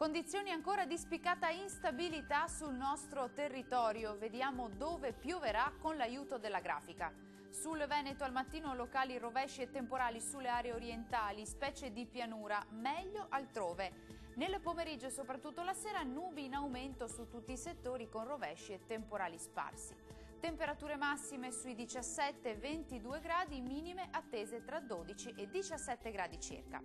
Condizioni ancora di spiccata instabilità sul nostro territorio. Vediamo dove pioverà con l'aiuto della grafica. Sul Veneto al mattino locali rovesci e temporali sulle aree orientali, specie di pianura, meglio altrove. Nel pomeriggio e soprattutto la sera nubi in aumento su tutti i settori con rovesci e temporali sparsi. Temperature massime sui 17-22 gradi, minime attese tra 12 e 17 gradi circa.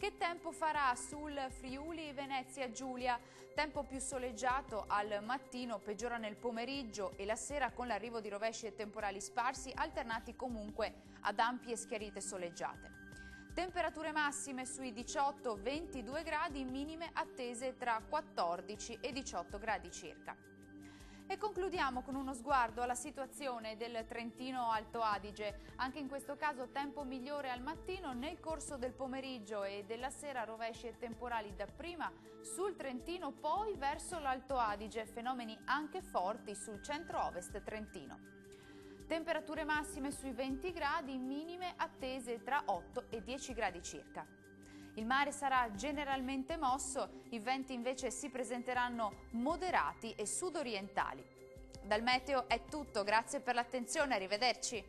Che tempo farà sul Friuli Venezia Giulia? Tempo più soleggiato al mattino, peggiora nel pomeriggio e la sera con l'arrivo di rovesci e temporali sparsi alternati comunque ad ampie schiarite soleggiate. Temperature massime sui 18-22 gradi, minime attese tra 14 e 18 gradi circa. E concludiamo con uno sguardo alla situazione del Trentino Alto Adige. Anche in questo caso tempo migliore al mattino, nel corso del pomeriggio e della sera rovesci e temporali dapprima sul Trentino, poi verso l'Alto Adige, fenomeni anche forti sul centro-ovest trentino. Temperature massime sui 20 gradi, minime attese tra 8 e 10 gradi circa. Il mare sarà generalmente mosso, i venti invece si presenteranno moderati e sudorientali. Dal meteo è tutto, grazie per l'attenzione, arrivederci.